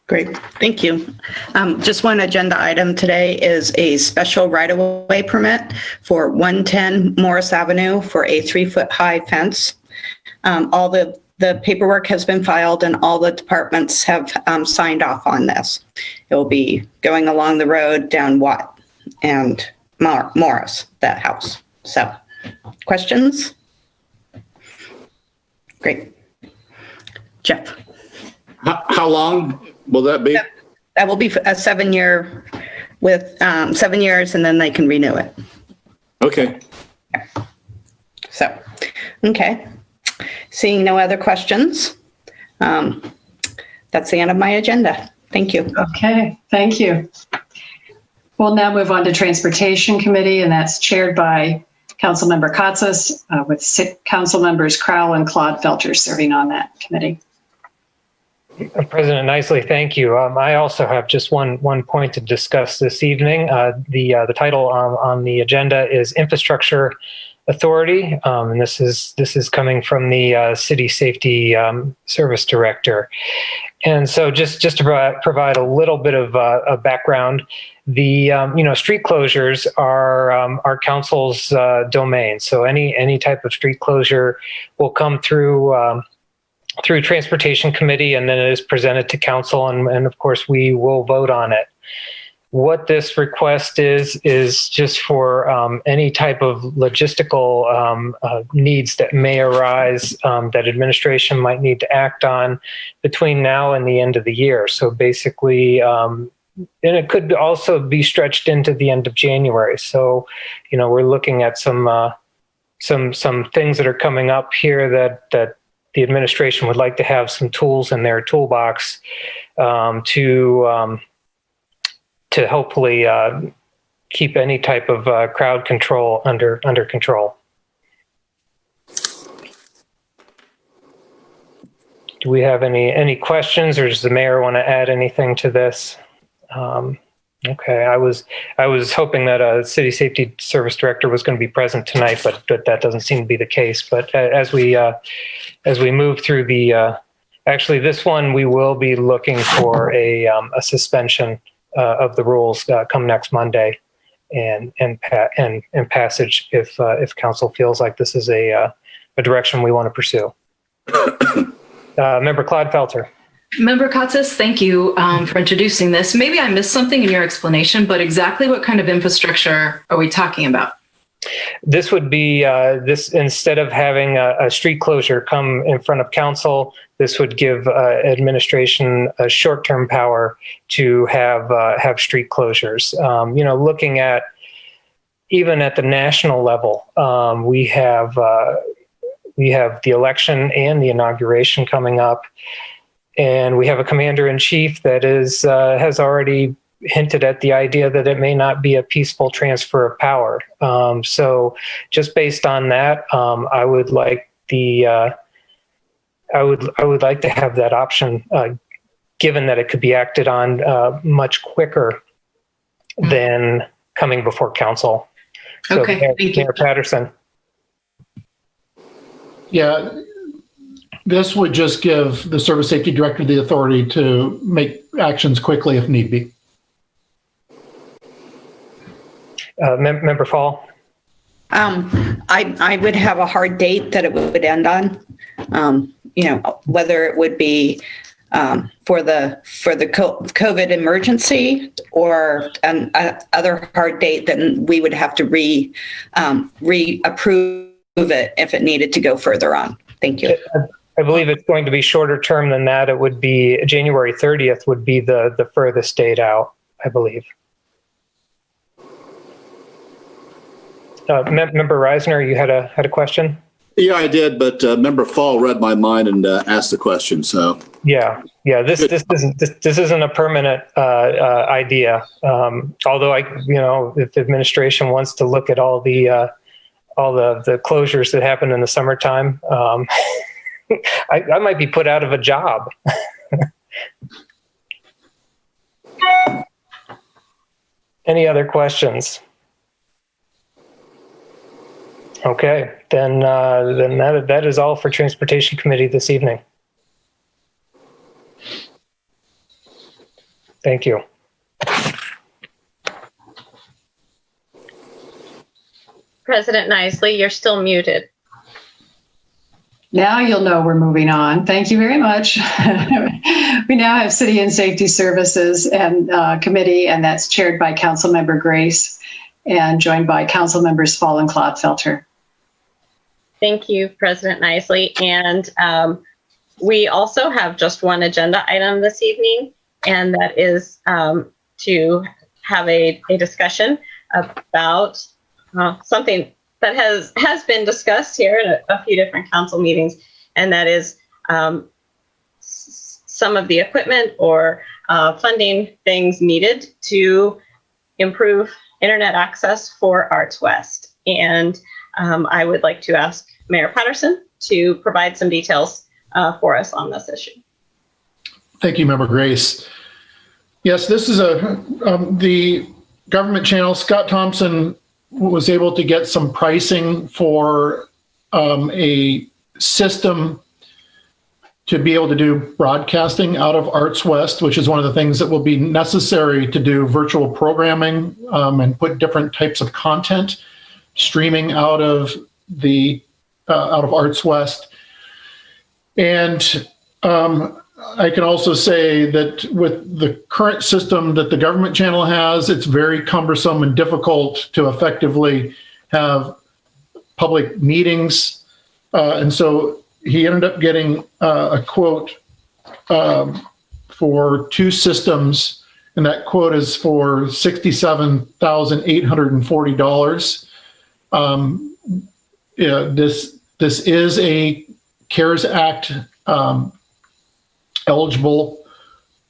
Great, thank you. Just one agenda item today is a special right-of-way permit for 110 Morris Avenue for a 3-foot high fence. All the paperwork has been filed and all the departments have signed off on this. It will be going along the road down Watt and Morris, that house. So, questions? Great. Jeff. How long will that be? That will be a 7-year with 7 years, and then they can renew it. Okay. So, okay. Seeing no other questions, that's the end of my agenda. Thank you. Okay, thank you. We'll now move on to Transportation Committee, and that's chaired by Councilmember Katsas, with Council members Crowell and Claude Felter serving on that committee. President Nicely, thank you. I also have just one point to discuss this evening. The title on the agenda is Infrastructure Authority, and this is coming from the City Safety Service Director. And so just to provide a little bit of a background, the street closures are council's domain. So any type of street closure will come through Transportation Committee, and then it is presented to council, and of course we will vote on it. What this request is just for any type of logistical needs that may arise that administration might need to act on between now and the end of the year. So basically, and it could also be stretched into the end of January. So, we're looking at some things that are coming up here that the administration would like to have some tools in their toolbox to hopefully keep any type of crowd control under control. Do we have any questions, or does the mayor want to add anything to this? Okay, I was hoping that a City Safety Service Director was going to be present tonight, but that doesn't seem to be the case. But as we move through the, actually this one we will be looking for a suspension of the rules come next Monday, and passage if council feels like this is a direction we want to pursue. Member Claude Felter. Member Katsas, thank you for introducing this. Maybe I missed something in your explanation, but exactly what kind of infrastructure are we talking about? This would be this, instead of having a street closure come in front of council, this would give administration a short-term power to have street closures. Looking at even at the national level, we have the election and the inauguration coming up. And we have a commander-in-chief that has already hinted at the idea that it may not be a peaceful transfer of power. So just based on that, I would like I would like to have that option, given that it could be acted on much quicker than coming before council. So, okay, thank you. Mayor Patterson. Yeah. This would just give the Service Safety Director the authority to make actions quickly if need be. Member Fall? I would have a hard date that it would end on. Whether it would be for the COVID emergency or other hard date, then we would have to reapprove it if it needed to go further on. Thank you. I believe it's going to be shorter term than that. It would be January 30th would be the furthest date out, I believe. Member Reisner, you had a question? Yeah, I did, but Member Fall read my mind and asked the question. So yeah. This isn't a permanent idea. Although if the administration wants to look at all the closures that happen in the summertime, I might be put out of a job. Any other questions? Okay, then that is all for Transportation Committee this evening. Thank you. President Nisley, you're still muted. Now you'll know we're moving on. Thank you very much. We now have City and Safety Services and Committee, and that's chaired by Councilmember Grace and joined by Council Members Fall and Clodfelter. Thank you, President Nisley. And we also have just one agenda item this evening, and that is to have a discussion about something that has been discussed here in a few different council meetings, and that is some of the equipment or funding things needed to improve internet access for Arts West. And I would like to ask Mayor Patterson to provide some details for us on this issue. Thank you, Member Grace. Yes, this is the government channel. Scott Thompson was able to get some pricing for a system to be able to do broadcasting out of Arts West, which is one of the things that will be necessary to do virtual programming and put different types of content streaming out of Arts West. And I can also say that with the current system that the government channel has, it's very cumbersome and difficult to effectively have public meetings. And so he ended up getting a quote for 2 systems, and that quote is for $67,840. This is a CARES Act eligible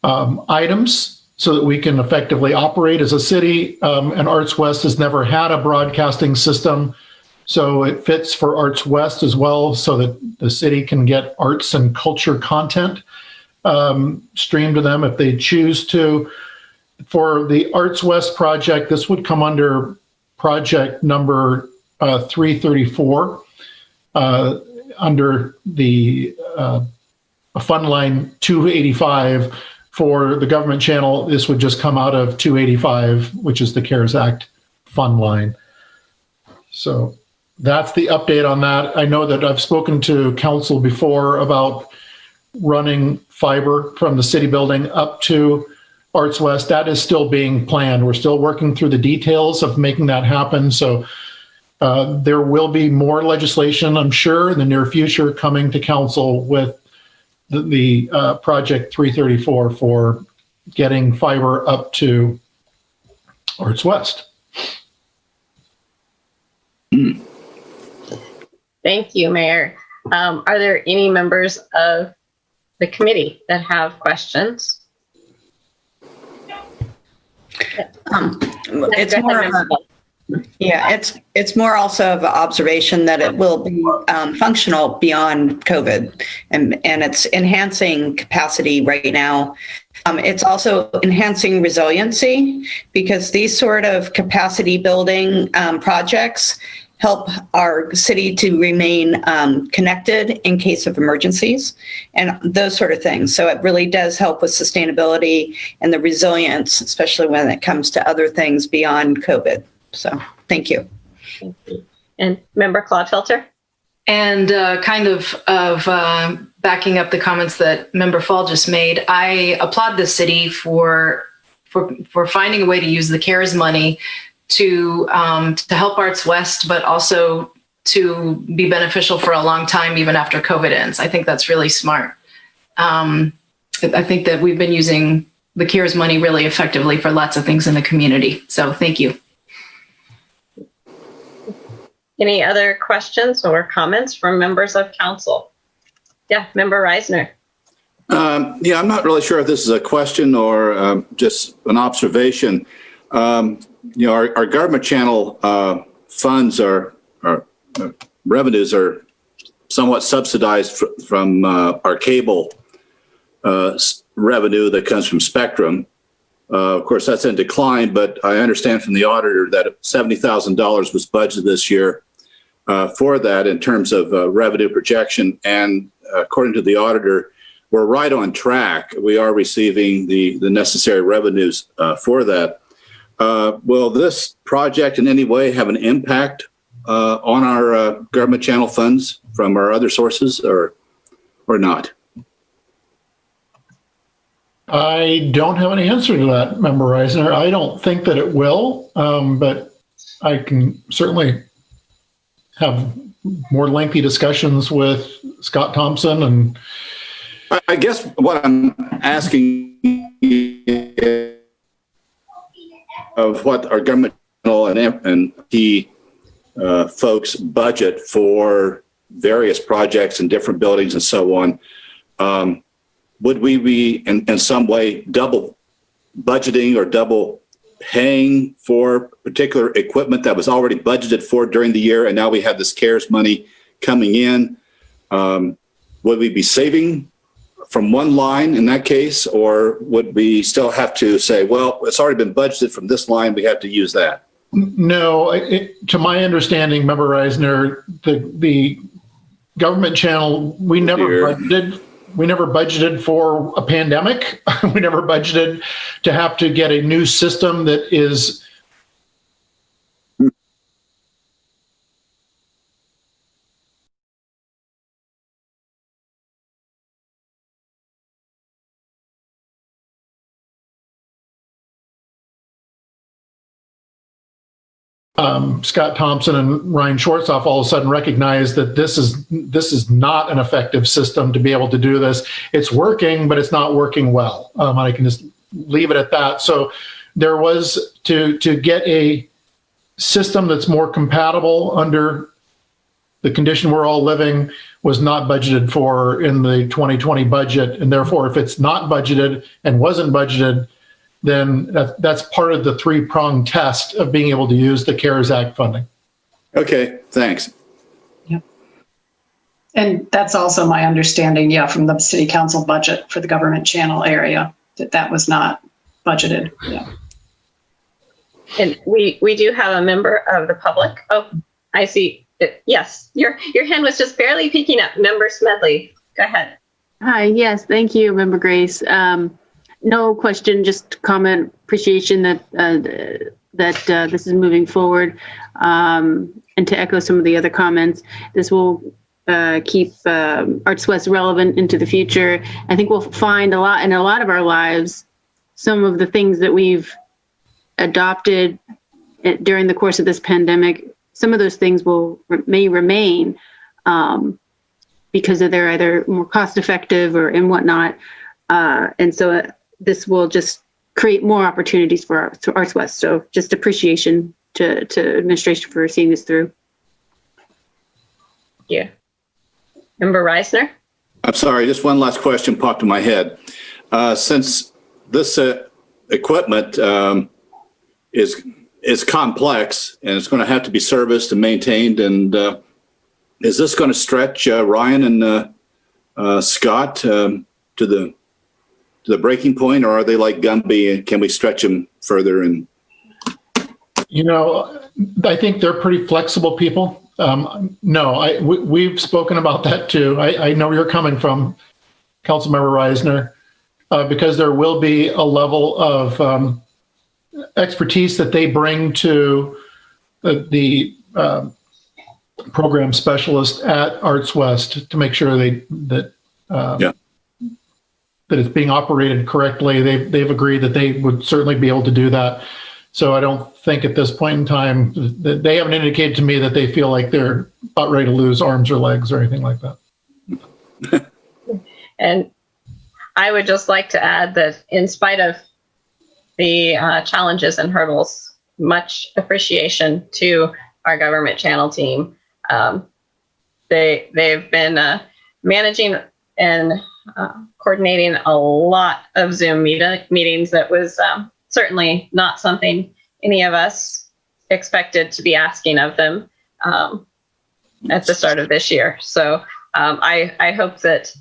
items so that we can effectively operate as a city. And Arts West has never had a broadcasting system, so it fits for Arts West as well, so that the city can get arts and culture content streamed to them if they choose to. For the Arts West project, this would come under project number 334 under the fund line 285. For the government channel, this would just come out of 285, which is the CARES Act fund line. So that's the update on that. I know that I've spoken to council before about running fiber from the city building up to Arts West. That is still being planned. We're still working through the details of making that happen. So there will be more legislation, I'm sure, in the near future coming to council with the project 334 for getting fiber up to Arts West. Thank you, Mayor. Are there any members of the committee that have questions? It's more of a, it's more also of an observation that it will be functional beyond COVID, and it's enhancing capacity right now. It's also enhancing resiliency, because these sort of capacity building projects help our city to remain connected in case of emergencies and those sort of things. So it really does help with sustainability and the resilience, especially when it comes to other things beyond COVID. So thank you. Thank you. And Member Clodfelter? And kind of backing up the comments that Member Fall just made, I applaud the city for finding a way to use the CARES money to help Arts West, but also to be beneficial for a long time, even after COVID ends. I think that's really smart. I think that we've been using the CARES money really effectively for lots of things in the community. So thank you. Any other questions or comments from members of council? Yeah, Member Reisner. Yeah, I'm not really sure if this is a question or just an observation. Our government channel funds revenues are somewhat subsidized from our cable revenue that comes from Spectrum. Of course, that's in decline, but I understand from the auditor that $70,000 was budgeted this year for that in terms of revenue projection. And according to the auditor, we're right on track. We are receiving the necessary revenues for that. Will this project in any way have an impact on our government channel funds from our other sources, or not? I don't have any answer to that, Member Reisner. I don't think that it will, but I can certainly have more lengthy discussions with Scott Thompson. And I guess what I'm asking of what our government and key folks budget for various projects and different buildings and so on. Would we be in some way double budgeting or double paying for particular equipment that was already budgeted for during the year, and now we have this CARES money coming in? Would we be saving from one line in that case, or would we still have to say, well, it's already been budgeted from this line, we have to use that? No, to my understanding, Member Reisner, the government channel, we never budgeted for a pandemic. We never budgeted to have to get a new system that is Scott Thompson and Ryan Schwartzoff all of a sudden recognized that this is not an effective system to be able to do this. It's working, but it's not working well. I can just leave it at that. So there was to get a system that's more compatible under the condition we're all living was not budgeted for in the 2020 budget. And therefore, if it's not budgeted and wasn't budgeted, then that's part of the three-pronged test of being able to use the CARES Act funding. Okay, thanks. Yep. And that's also my understanding, from the city council budget for the government channel area, that was not budgeted. Yeah. And we do have a member of the public. Oh, I see. Yes, your hand was just barely peeking up. Member Smedley, go ahead. Hi, yes, thank you, Member Grace. No question, just comment, appreciation that this is moving forward. And to echo some of the other comments, this will keep Arts West relevant into the future. I think we'll find in a lot of our lives, some of the things that we've adopted during the course of this pandemic, some of those things may remain because they're either more cost effective or and whatnot. And so this will just create more opportunities for Arts West. So just appreciation to administration for seeing this through. Yeah. Member Reisner? I'm sorry, just one last question popped in my head. Since this equipment is complex and it's going to have to be serviced and maintained, and is this going to stretch Ryan and Scott to the breaking point, or are they like Gumby? Can we stretch them further? And I think they're pretty flexible people. No, we've spoken about that too. I know where you're coming from, Councilmember Reisner, because there will be a level of expertise that they bring to the program specialist at Arts West to make sure that it's being operated correctly. They've agreed that they would certainly be able to do that. So I don't think at this point in time that they haven't indicated to me that they feel like they're about ready to lose arms or legs or anything like that. And I would just like to add that in spite of the challenges and hurdles, much appreciation to our government channel team. They've been managing and coordinating a lot of Zoom meetings that was certainly not something any of us expected to be asking of them at the start of this year. So I hope that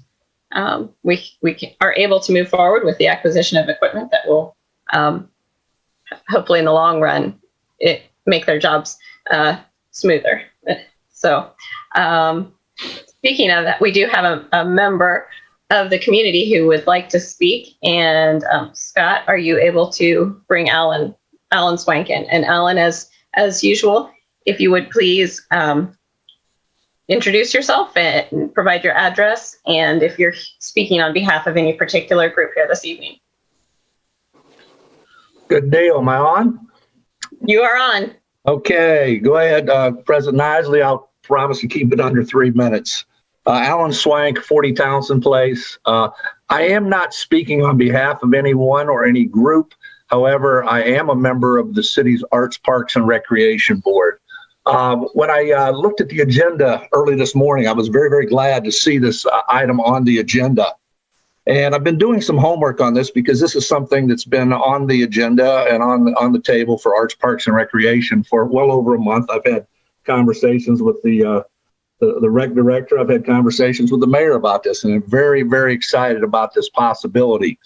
we are able to move forward with the acquisition of equipment that will hopefully in the long run make their jobs smoother. So speaking of that, we do have a member of the community who would like to speak. And Scott, are you able to bring Alan Swank in? And Alan, as usual, if you would please introduce yourself and provide your address, and if you're speaking on behalf of any particular group here this evening. Good deal. Am I on? You are on. Okay, go ahead, President Isley. I'll promise to keep it under 3 minutes. Alan Swank, 40 Townsend Place. I am not speaking on behalf of anyone or any group. However, I am a member of the city's Arts, Parks, and Recreation Board. When I looked at the agenda early this morning, I was very, very glad to see this item on the agenda. And I've been doing some homework on this because this is something that's been on the agenda and on the table for Arts, Parks, and Recreation for well over a month. I've had conversations with the rec director. I've had conversations with the mayor about this, and I'm very, very excited about this possibility.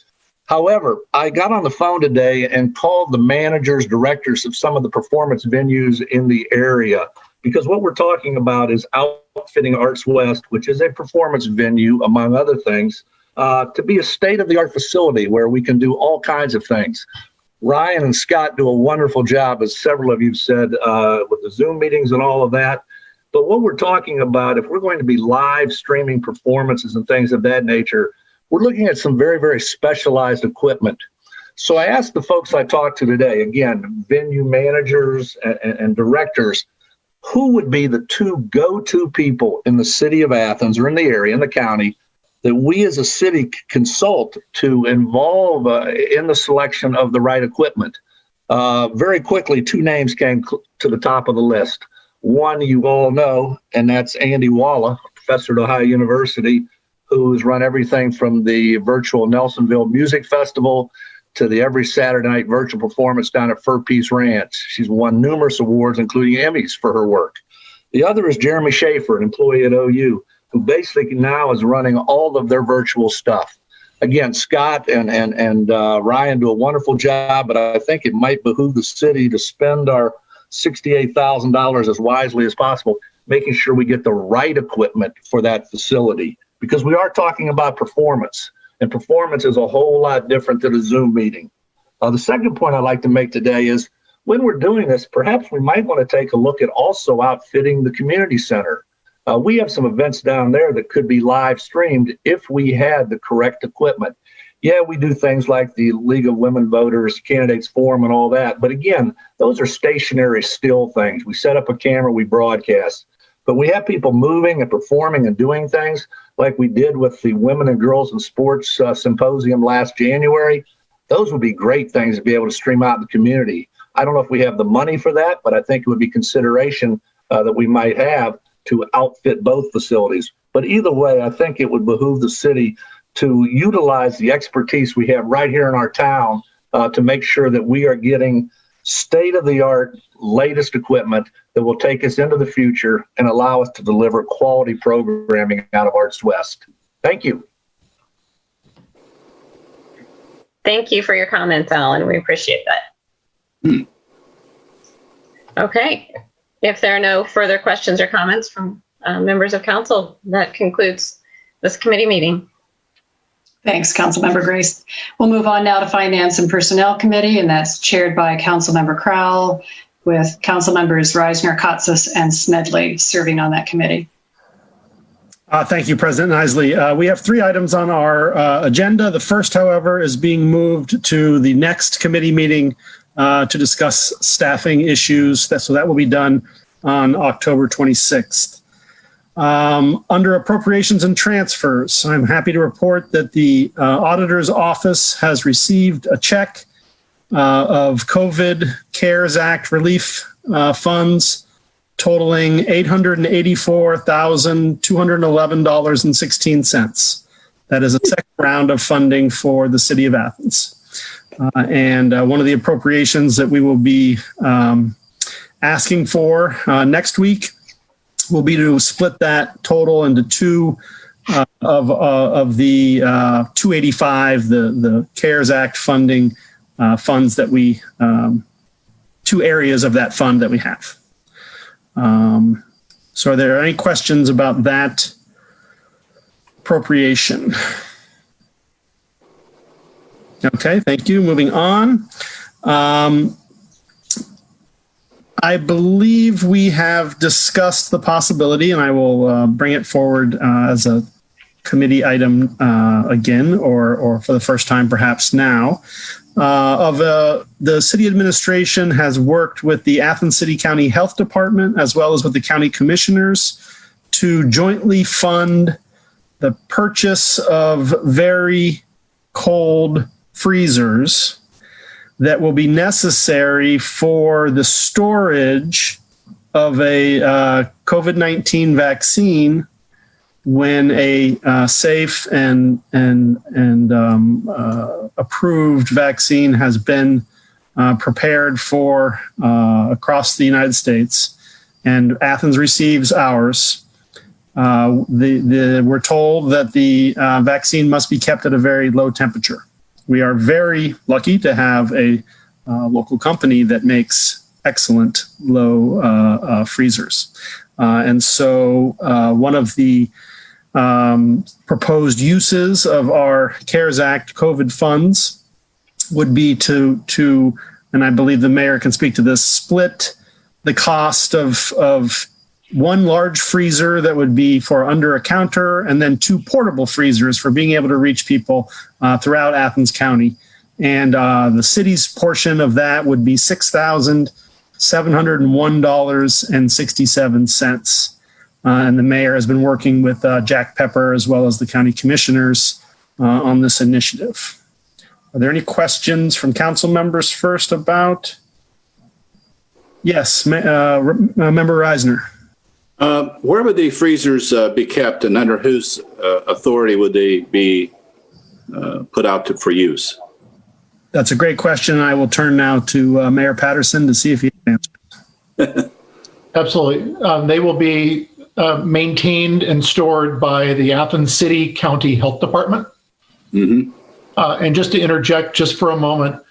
However, I got on the phone today and called the managers, directors of some of the performance venues in the area, because what we're talking about is outfitting Arts West, which is a performance venue, among other things, to be a state-of-the-art facility where we can do all kinds of things. Ryan and Scott do a wonderful job, as several of you said, with the Zoom meetings and all of that. But what we're talking about, if we're going to be live streaming performances and things of that nature, we're looking at some very, very specialized equipment. So I asked the folks I talked to today, again, venue managers and directors, who would be the two go-to people in the city of Athens or in the area, in the county, that we as a city consult to involve in the selection of the right equipment. Very quickly, two names came to the top of the list. One you all know, and that's Andy Walla, professor at Ohio University, who's run everything from the virtual Nelsonville Music Festival to the every Saturday night virtual performance down at Fur Peace Ranch. She's won numerous awards, including Emmys, for her work. The other is Jeremy Schaefer, an employee at OU, who basically now is running all of their virtual stuff. Again, Scott and Ryan do a wonderful job, but I think it might behoove the city to spend our $68,000 as wisely as possible, making sure we get the right equipment for that facility, because we are talking about performance, and performance is a whole lot different than a Zoom meeting. The second point I'd like to make today is when we're doing this, perhaps we might want to take a look at also outfitting the community center. We have some events down there that could be live streamed if we had the correct equipment. Yeah, we do things like the League of Women Voters, Candidates Forum, and all that. But again, those are stationary, still things. We set up a camera, we broadcast. But we have people moving and performing and doing things like we did with the Women and Girls in Sports Symposium last January. Those would be great things to be able to stream out in the community. I don't know if we have the money for that, but I think it would be consideration that we might have to outfit both facilities. But either way, I think it would behoove the city to utilize the expertise we have right here in our town to make sure that we are getting state-of-the-art, latest equipment that will take us into the future and allow us to deliver quality programming out of Arts West. Thank you. Thank you for your comments, Alan. We appreciate that. Okay. If there are no further questions or comments from members of council, that concludes this committee meeting. Thanks, Councilmember Grace. We'll move on now to Finance and Personnel Committee, and that's chaired by Councilmember Crowell, with Councilmembers Reisner, Katsas, and Smedley serving on that committee. Thank you, President Isley. We have 3 items on our agenda. The first, however, is being moved to the next committee meeting to discuss staffing issues. So that will be done on October 26th. Under Appropriations and Transfers, I'm happy to report that the Auditor's Office has received a check of COVID CARES Act relief funds totaling $884,211.16. That is a second round of funding for the city of Athens. And one of the appropriations that we will be asking for next week will be to split that total into two of the 285, the CARES Act funding funds that we, 2 areas of that fund that we have. So are there any questions about that appropriation? Okay, thank you. Moving on. I believe we have discussed the possibility, and I will bring it forward as a committee item again, or for the first time perhaps now, the city administration has worked with the Athens City County Health Department as well as with the county commissioners to jointly fund the purchase of very cold freezers that will be necessary for the storage of a COVID-19 vaccine when a safe and approved vaccine has been prepared for across the United States, and Athens receives ours. We're told that the vaccine must be kept at a very low temperature. We are very lucky to have a local company that makes excellent low freezers. And so one of the proposed uses of our CARES Act COVID funds would be to, and I believe the mayor can speak to this, split the cost of one large freezer that would be for under a counter, and then 2 portable freezers for being able to reach people throughout Athens County. And the city's portion of that would be $6,701.67. And the mayor has been working with Jack Pepper as well as the county commissioners on this initiative. Are there any questions from council members first about? Yes, Member Reisner. Where would the freezers be kept, and under whose authority would they be put out for use? That's a great question. I will turn now to Mayor Patterson to see if he can answer. Absolutely. They will be maintained and stored by the Athens City County Health Department. Mm-hmm. And just to interject just for a moment,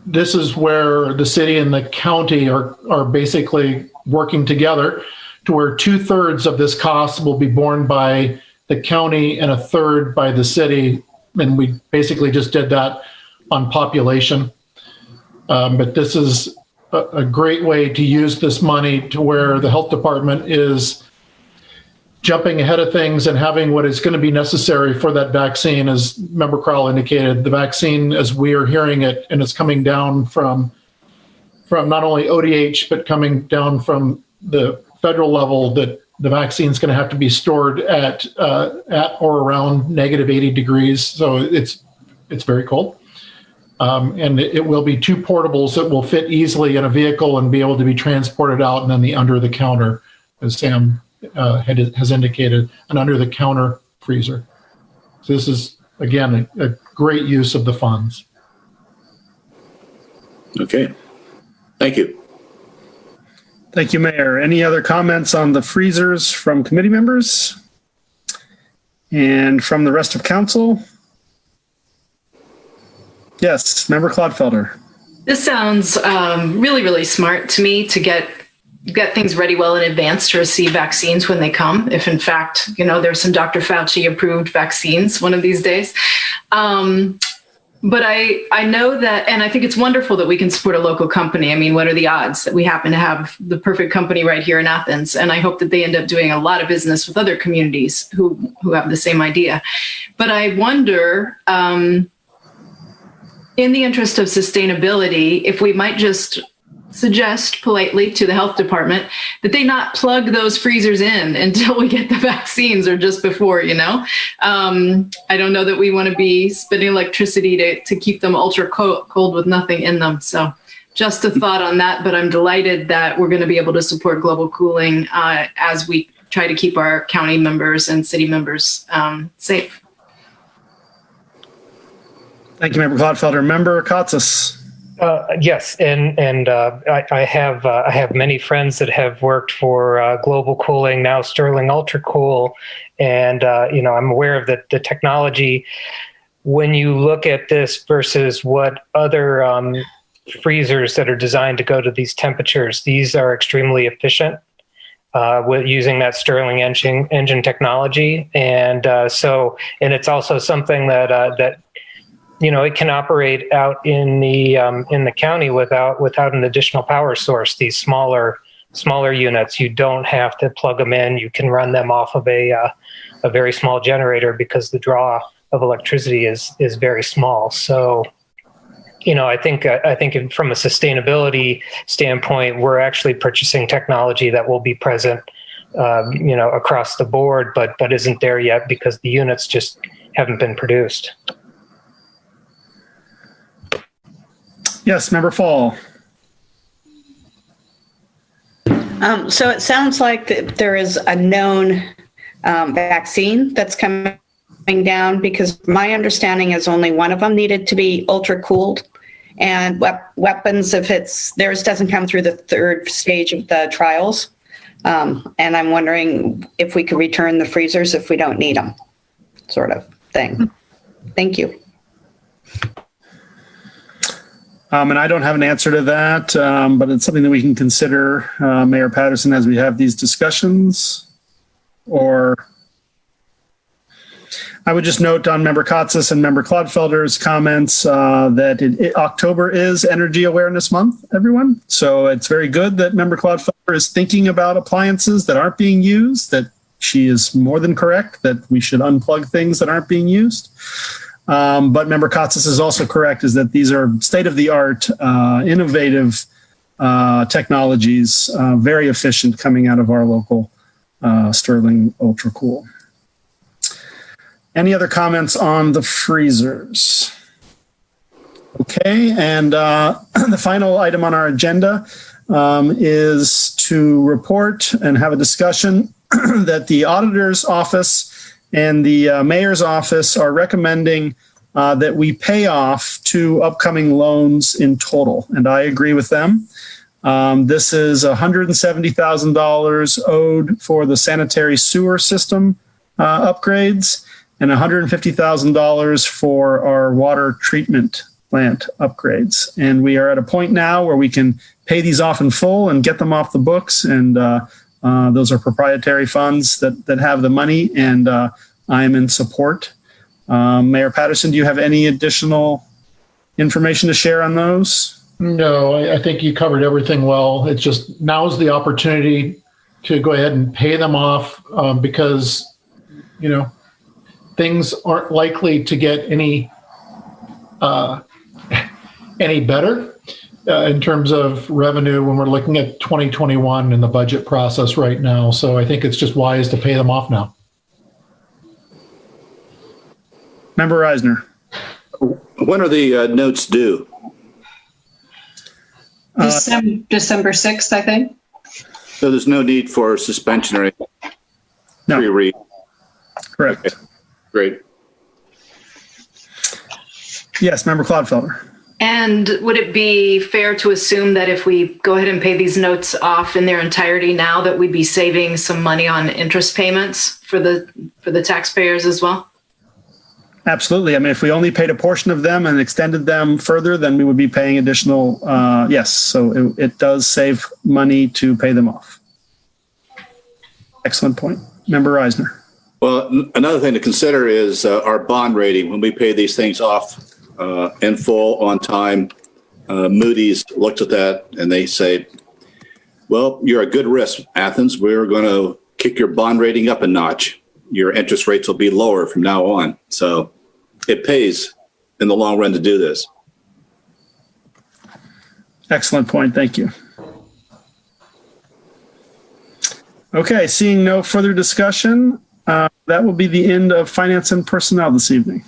this is where the city and the county are basically working together to where 2/3 of this cost will be borne by the county and 1/3 by the city. And we basically just did that on population. But this is a great way to use this money to where the health department is jumping ahead of things and having what is going to be necessary for that vaccine. As Member Crowell indicated, the vaccine, as we are hearing it, and it's coming down from not only ODH, but coming down from the federal level, that the vaccine is going to have to be stored at or around -80 degrees. So it's very cold. And it will be 2 portables that will fit easily in a vehicle and be able to be transported out, and then the under the counter, as Sam has indicated, an under the counter freezer. So this is, again, a great use of the funds. Okay. Thank you. Thank you, Mayor. Any other comments on the freezers from committee members and from the rest of council? Yes, Member Clodfelder. This sounds really, really smart to me to get things ready well in advance to receive vaccines when they come. If in fact, there's some Dr. Fauci approved vaccines one of these days. But I know that, and I think it's wonderful that we can support a local company. I mean, what are the odds that we happen to have the perfect company right here in Athens? And I hope that they end up doing a lot of business with other communities who have the same idea. But I wonder, in the interest of sustainability, if we might just suggest politely to the health department that they not plug those freezers in until we get the vaccines, or just before, I don't know that we want to be spending electricity to keep them ultra cold with nothing in them. So just a thought on that, but I'm delighted that we're going to be able to support global cooling as we try to keep our county members and city members safe. Thank you, Member Clodfelder. Member Katsas. Yes, and I have many friends that have worked for Global Cooling, now Sterling Ultra Cool, and I'm aware of the technology. When you look at this versus what other freezers that are designed to go to these temperatures, these are extremely efficient with using that Sterling engine technology, and it's also something that it can operate out in the county without an additional power source. These smaller units, you don't have to plug them in. You can run them off of a very small generator because the draw of electricity is very small. So, I think from a sustainability standpoint, we're actually purchasing technology that will be present, across the board, but isn't there yet because the units just haven't been produced. Yes, Member Fall. So it sounds like there is a known vaccine that's coming down, because my understanding is only one of them needed to be ultra cooled, and weapons, if theirs doesn't come through the third stage of the trials. And I'm wondering if we could return the freezers if we don't need them, sort of thing. Thank you. And I don't have an answer to that, but it's something that we can consider, Mayor Patterson, as we have these discussions. Or I would just note on Member Katsas and Member Clodfelder's comments that October is Energy Awareness Month, everyone. So it's very good that Member Clodfelder is thinking about appliances that aren't being used, that she is more than correct, that we should unplug things that aren't being used. But Member Katsas is also correct, is that these are state-of-the-art, innovative technologies, very efficient, coming out of our local Sterling Ultra Cool. Any other comments on the freezers? Okay, and the final item on our agenda is to report and have a discussion that the auditor's office and the mayor's office are recommending that we pay off 2 upcoming loans in total, and I agree with them. This is $170,000 owed for the sanitary sewer system upgrades, and $150,000 for our water treatment plant upgrades. And we are at a point now where we can pay these off in full and get them off the books. And those are proprietary funds that have the money, and I am in support. Mayor Patterson, do you have any additional information to share on those? No, I think you covered everything well. It's just now's the opportunity to go ahead and pay them off because, things aren't likely to get any better in terms of revenue when we're looking at 2021 in the budget process right now. So I think it's just wise to pay them off now. Member Reisner. When are the notes due? December 6th, I think. So there's no need for suspension or anything? No. Pre-read? Correct. Okay. Great. Yes, Member Clodfelder. And would it be fair to assume that if we go ahead and pay these notes off in their entirety now, that we'd be saving some money on interest payments for the taxpayers as well? Absolutely. I mean, if we only paid a portion of them and extended them further, then we would be paying additional. Yes. So it does save money to pay them off. Excellent point. Member Reisner. Well, another thing to consider is our bond rating. When we pay these things off in full on time, Moody's looks at that and they say, well, you're a good risk, Athens. We're going to kick your bond rating up a notch. Your interest rates will be lower from now on. So it pays in the long run to do this. Excellent point. Thank you. Okay, seeing no further discussion, that will be the end of Finance and Personnel this evening.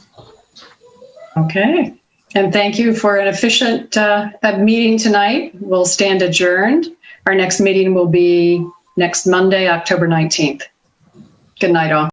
Okay. And thank you for an efficient meeting tonight. We'll stand adjourned. Our next meeting will be next Monday, October 19th. Good night, all.